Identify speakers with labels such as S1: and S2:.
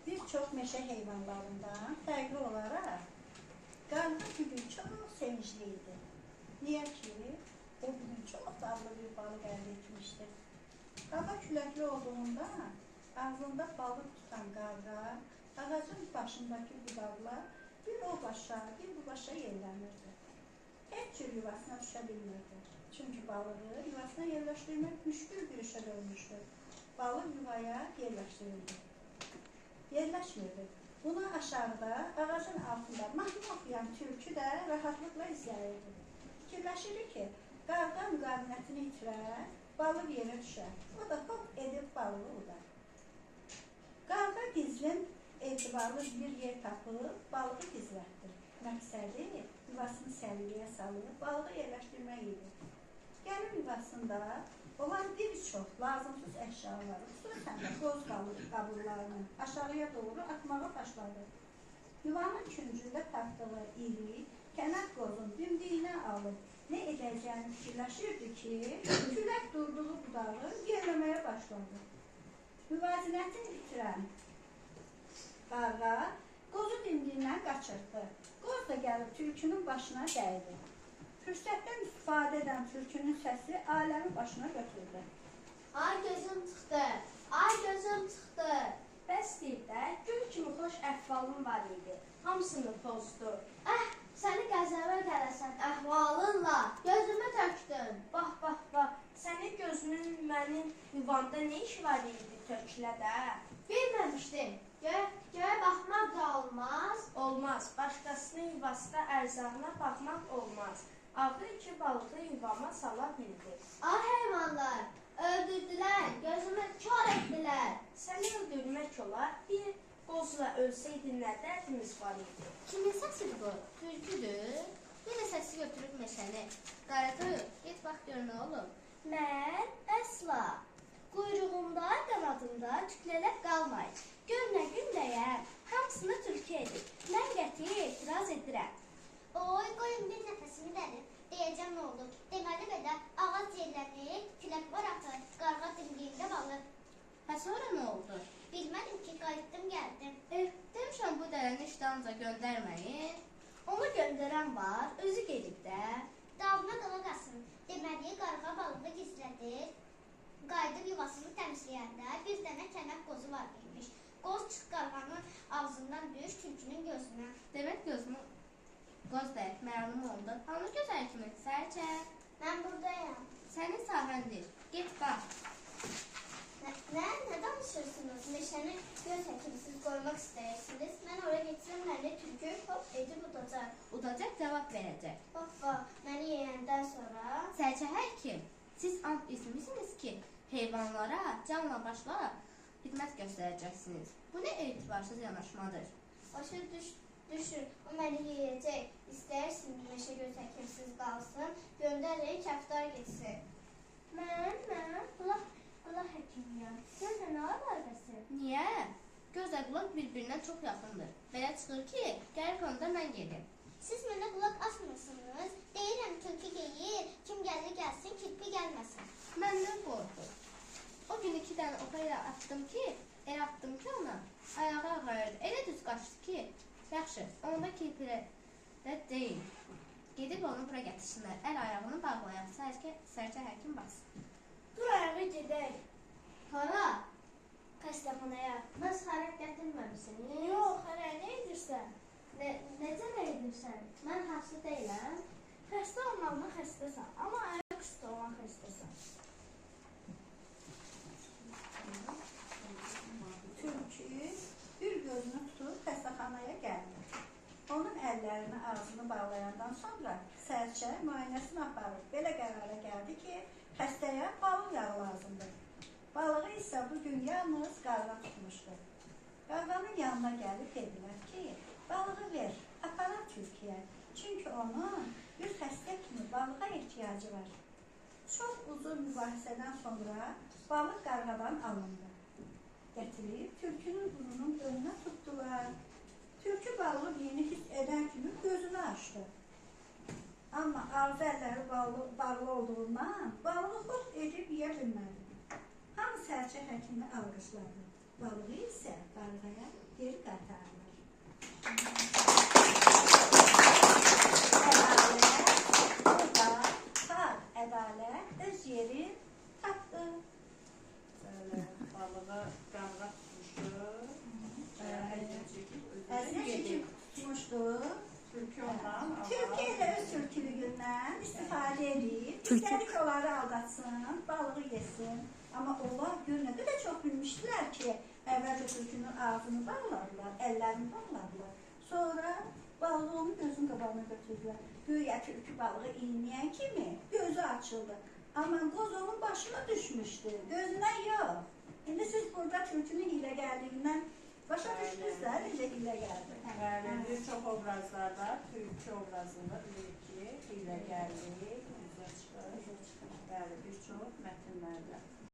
S1: Bir çox meşə heyvanlarından fərqli olaraq qarğa bugün çox sevincli idi. Niyə ki, o bugün çox dadlı bir balıq əldə etmişdi. Hava küləkli olduğunda ağzında balıq tutan qarğa ağacın başındakı budaqlar bir o başa, bir bu başa yerlənirdi. Heç cür yuvasına düşə bilmirdi. Çünki balığı yuvasına yerləşdirmək müşkül bir işə dönmüşdü. Balıq yuvaya yerləşmirdi. Bunu aşağıda, ağacın altında mahnı oxuyan tülkü də rahatlıqla izləyirdi. Fikirləşirdi ki, qarğa müqavimətini itirər, balıq yerə düşər. O da hop edib balığı udar. Qarğa gizlin etibarlı bir yer tapıb, balığı gizlətdi. Məqsədi yuvasını səliqəyə salıb, balığı yerləşdirmək idi. Gəlin yuvasında olan bir çox lazımsız əşyaları, xüsusən də qoz qabırlarını aşağıya doğru atmağa başladı. Yuvanın küncündə tapdığı iri, kənar qozun dimdiyinə alıb nə edəcəyini fikirləşirdi ki, külək durduğu budağı yerləməyə başladı. Müvazinətini itirən qarğa qozu dimdiyindən qaçırdı. Qoz da gəlib tülkünün başına dəydi. Fürsətdən istifadə edən tülkünün səsi aləmi başına götürdü.
S2: Ay gözüm çıxdı, ay gözüm çıxdı. Bəs deyib də, gül kimi xoş əhvalım var idi. Hamısını pozdu. Səni qəzəbə gələsən əhvalınla gözümü tökdün. Bax, sənin gözünün mənim yuvamda nə işi var idi tökülə də? Bilməmişdim. Göyə baxmaq da olmaz. Olmaz. Başqasının yuvasında ərzağına baxmaq olmaz. Ağır iki balığı yuvama sala bildi. Ah heyvanlar, öldürdülər, gözümü kör etdilər. Səni öldürmək olar, bir qozla ölsəydin nə dərdimiz var idi?
S3: Kimin səsidir bu? Tülküdür. Yenə səsi götürüb meşəni. Qaratoyuq, get bax gör nə olub.
S2: Mən əsla. Quyruğumda, qanadımda tüklələr qalmayır. Gör nə gündəyəm, hamısını tülkü edib. Mən qəti etiraz edirəm.
S3: Oy, qoyun bir nəfəsimi dərim. Deyəcəm nə oldu? Deməli belə ağac yerlənir, külək var atır, qarğa dimdiyində balıq.
S2: Sonra nə oldu?
S3: Bilmədim ki, qayıtdım, gəldim.
S2: Demişəm bu dələni işdanca göndərməyin. Onu göndərən var, özü gedib də.
S3: Dalına qala qasın. Deməli, qarğa balığı gizlədir. Qayıdıb yuvasını təmizləyəndə bir dənə kənar qozu var imiş. Qoz çıx qarğanın ağzından düş tülkünün gözünə.
S2: Demək gözünü qoz dəyək, məlum oldu. Hanı gözəl kimi, sərçə.
S3: Mən buradayam.
S2: Sənin sahəndir, get bax.
S3: Nə danışırsınız? Meşəni göz həkimsiz qoymaq istəyirsiniz. Mən oraya getsəm, məni tülkü hop edib udacaq.
S2: Udacaq, cavab verəcək.
S3: Hoppa, məni yeyəndən sonra...
S2: Sərçə hər kim? Siz ant etmişsiniz ki, heyvanlara, canla başla xidmət göstərəcəksiniz. Bu nə etibarsız yanaşmadır?
S3: Başa düşün, o məni yeyəcək. İstəyirsin meşə göz həkimsiz qalsın, göndərin, kəftar getsin.
S2: Mən qulaq həkimiyəm. Gözlə nə əlaqəsi? Niyə? Gözlə qulaq bir-birindən çox yaxındır. Belə çıxır ki, gəlib onda mən gedim.
S3: Siz mənə qulaq asmırsınız. Deyirəm tülkü geyir, kim gəlir gəlsin, kirpi gəlməsin.
S2: Məndən qorxur. O gün 2 dənə oxa ilə atdım ki, ona ayağı ağrıyırdı. Elə düz qaçdı ki, yaxşı, onda kirpilə də deyil. Gedib onu bura gətirsinlər. Əl ayağını bağlayaq, sərçə həkim bassın.
S3: Dur ayağı gedək.
S2: Hara?
S3: Xəstəxanaya.
S2: Bəs xərək gətirməmişsin?
S3: Yox, hələ nə edirsən?
S2: Necə nə edirsən? Mən xəstə deyiləm.
S3: Xəstə olmağına xəstəsən, amma ayaq üstə olan xəstəsən.
S1: Tülkü bir gözünü tutub xəstəxanaya gəldi. Onun əllərini, ağzını bağlayandan sonra sərçə müayinəsini aparıb belə qərara gəldi ki, xəstəyə balıq yağı lazımdır. Balığı isə bugün yalnız qarğa tutmuşdu. Qarğanın yanına gəlib dedilər ki, balığı ver, aparaq tülküyə. Çünki onun bir xəstə kimi balığa ehtiyacı var. Çox uzun mübahisədən sonra balıq qarğadan alındı. Gətirib tülkünün burnunun önünə tutdular. Tülkü balığı yeni hiss edən kimi gözünü açdı. Amma ağzı əlləri bağlı olduğundan balığı xoş edib yeyə bilmədi. Hamı sərçə həkim mətnini alqışladı. Balığı isə qarğaya geri qaytarılır. Ədalət, burada haqq, ədalət öz yeri tapdı.
S4: Bəli, balığa qarğa tutmuşdu.
S1: Əzinə çəkib tutmuşdu.
S4: Tülkü ondan
S1: Tülkü elə öz tülkülüyündən istifadə edib, istədik onları aldatsın, balığı yesin. Amma onlar gör nə qədər çox bilmişdilər ki, əvvəlcə tülkünün ağzını bağladılar, əllərini bağladılar. Sonra balığı onun gözünün qabağına götürdülər. Göyə tülkü balığı iynəyən kimi gözü açıldı. Amma qoz onun başına düşmüşdü, gözünə yox. İndi siz burada tülkünün hilə gəldiyindən başa düşdünüzlər, necə hilə gəldi.
S4: Bəli, bir çox obrazlarda tülkü obrazında bilir ki, hiləgərlik üzə çıxır. Bəli, bir çox mətnlərdə.